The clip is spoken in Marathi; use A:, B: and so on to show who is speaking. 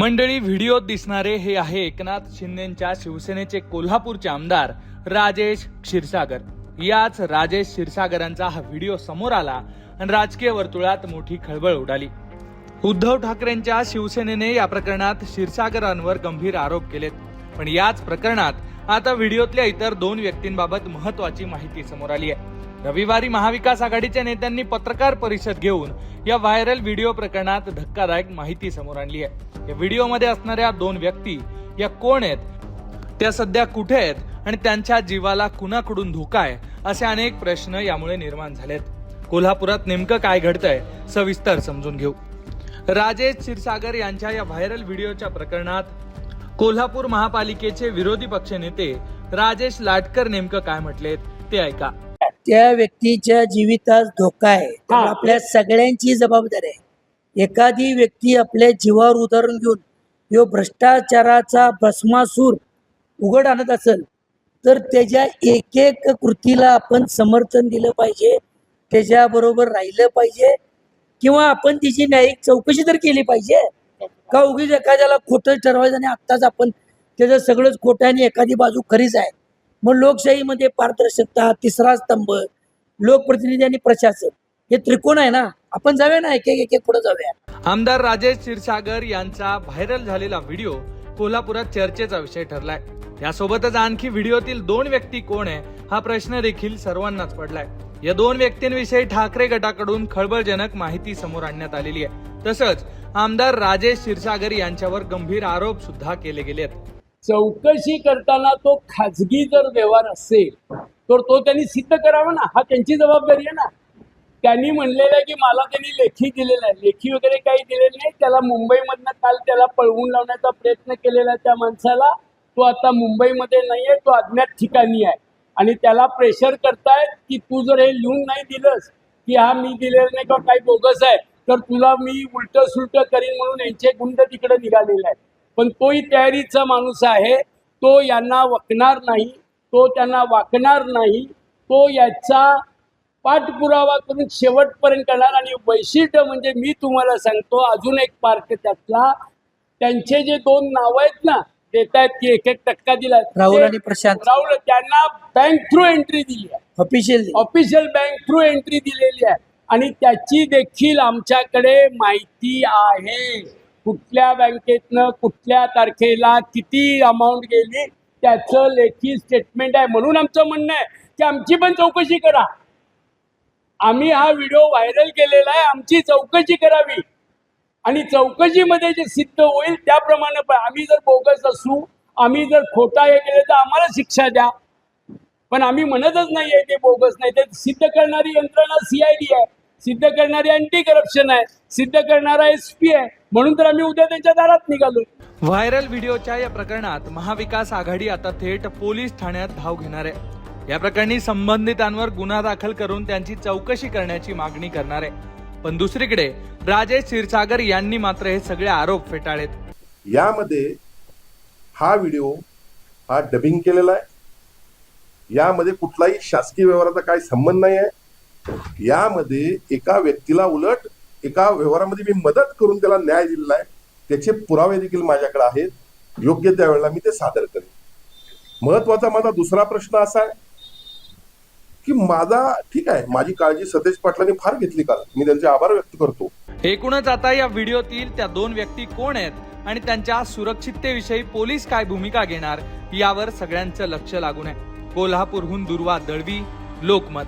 A: मंडळी, व्हिडिओत दिसणारे हे आहे एकनाथ शिंदेच्या शिवसेनेचे कोल्हापूरचे आमदार राजेश क्षीरसागर। याच राजेश क्षीरसागरांचा हा व्हिडिओ समोर आला आणि राजकीय वर्तुळात मोठी खळबळ उडाली। उद्धव ठाकरेंच्या शिवसेनेने या प्रकरणात क्षीरसागरांवर गंभीर आरोप केलेत, पण याच प्रकरणात आता व्हिडिओतल्या इतर दोन व्यक्तींबाबत महत्त्वाची माहिती समोर आली आहे। रविवारी महाविकास आघाडीच्या नेत्यांनी पत्रकार परिषद घेऊन या व्हायरल व्हिडिओ प्रकरणात धक्कादायक माहिती समोर आणली आहे। या व्हिडिओमध्ये असणाऱ्या दोन व्यक्ती या कोण आहेत, त्या सध्या कुठे आहेत आणि त्यांच्या जीवाला कुणाकडून धोका आहे, असे अनेक प्रश्न यामुळे निर्माण झालेत। कोल्हापुरात नेमकं काय घडतंय सविस्तर समजून घेऊ। राजेश क्षीरसागर यांच्या या व्हायरल व्हिडिओच्या प्रकरणात कोल्हापूर महापालिकेचे विरोधी पक्षनेते राजेश लाटकर नेमकं काय म्हटलेत ते ऐका।
B: त्या व्यक्तीच्या जीवितास धोका आहे, त्यामुळे आपल्या सगळ्यांची जबाबदारी आहे। एखादी व्यक्ती आपल्या जीवावर उदाहरण घेऊन यो भ्रष्टाचाराचा भस्मासूर उघड आणत असेल तर त्याच्या एक एक कृतीला आपण समर्थन दिलं पाहिजे, त्याच्याबरोबर राहिलं पाहिजे, किंवा आपण तिची न्यायिक चौकशी तर केली पाहिजे। का उगीच एखाद्याला खोटं ठरवायचं आणि आत्ताच आपण त्याचं सगळंच खोटं आणि एखादी बाजू खरीच आहे। मग लोकशाहीमध्ये पारदर्शकता, तिसरा स्तंभ, लोकप्रतिनिधी आणि प्रशासन हे त्रिकोण आहे ना, आपण जाऊया ना एक एक पुढे जाऊया।
A: आमदार राजेश क्षीरसागर यांचा व्हायरल झालेला व्हिडिओ कोल्हापुरात चर्चेचा विषय ठरलाय। यासोबतच आणखी व्हिडिओतील दोन व्यक्ती कोण आहे हा प्रश्न देखील सर्वांनाच पडलाय। या दोन व्यक्तींविषयी ठाकरे गटाकडून खळबळजनक माहिती समोर आणण्यात आलेली आहे। तसंच आमदार राजेश क्षीरसागर यांच्यावर गंभीर आरोप सुद्धा केले गेलेत।
C: चौकशी करताना तो खाजगी जर व्यवहार असेल तर तो त्यांनी सिद्ध करावा ना, हा त्यांची जबाबदारी आहे ना। त्यांनी म्हणलेलं आहे की मला त्यांनी लेखी दिलेलं आहे, लेखी वगैरे काही दिलेलं नाही। त्याला मुंबईमधनं काल त्याला पळवून लावण्याचा प्रयत्न केलेला त्या माणसाला, तो आता मुंबईमध्ये नाहीये, तो अज्ञात ठिकाणी आहे आणि त्याला प्रेशर करतायत की तू जर हे लिहून नाही दिलंस की हा मी दिलेलं नाही किंवा काही बोगस आहे तर तुला मी उलट सुलट करीन, म्हणून यांचे गुंड तिकडे निघालेले आहेत। पण तोही तयारीचा माणूस आहे, तो यांना वकणार नाही, तो त्यांना वाकणार नाही, तो याचा पाठपुरावा करून शेवटपर्यंत करणार। आणि वैशिष्ट्य म्हणजे मी तुम्हाला सांगतो अजून एक पार्ट त्यातला, त्यांचे जे दोन नाव आहेत ना, देत आहेत की 1% दिला,
B: राहुल आणि प्रशांत,
C: राहुल त्यांना बँक थ्रू एंट्री दिली आहे, ऑफिशियल बँक थ्रू एंट्री दिलेली आहे आणि त्याची देखील आमच्याकडे माहिती आहे। कुठल्या बँकेतनं कुठल्या तारखेला किती अमाऊंट गेली त्याचं लेखी स्टेटमेंट आहे। म्हणून आमचं म्हणणं आहे की आमची पण चौकशी करा। आम्ही हा व्हिडिओ व्हायरल केलेला आहे, आमची चौकशी करावी आणि चौकशीमध्ये जे सिद्ध होईल त्याप्रमाणे आम्ही जर बोगस असू, आम्ही जर खोटा हे केलं तर आम्हाला शिक्षा द्या। पण आम्ही म्हणतच नाही आहे ते बोगस नाही, ते सिद्ध करणारी यंत्रणा CID आहे, सिद्ध करणारी अँटी करप्शन आहे, सिद्ध करणारा SP आहे, म्हणून तर आम्ही उद्या त्यांच्या दारात निघालो।
A: व्हायरल व्हिडिओच्या या प्रकरणात महाविकास आघाडी आता थेट पोलीस ठाण्यात धाव घेणार आहे। या प्रकरणी संबंधितांवर गुन्हा दाखल करून त्यांची चौकशी करण्याची मागणी करणार आहे। पण दुसरीकडे राजेश क्षीरसागर यांनी मात्र हे सगळे आरोप फेटाळलेत।
D: यामध्ये हा व्हिडिओ हा डबिंग केलेला आहे, यामध्ये कुठलाही शासकीय व्यवहाराचा काही संबंध नाही आहे। यामध्ये एका व्यक्तीला उलट एका व्यवहारामध्ये मी मदत करून त्याला न्याय दिलेला आहे, त्याचे पुरावे देखील माझ्याकडे आहेत, योग्य त्यावेळेला मी ते सादर करेन। महत्वाचा माझा दुसरा प्रश्न असा आहे की ठीक आहे, माझी काळजी सतेज पाटलांनी फार घेतली, काल मी त्यांचे आभार व्यक्त करतो।
A: एकूणच आता या व्हिडिओतील त्या दोन व्यक्ती कोण आहेत आणि त्यांच्या सुरक्षिततेविषयी पोलीस काय भूमिका घेणार यावर सगळ्यांचं लक्ष लागून आहे। कोल्हापूरहून दुर्वा दळवी, लोकमत।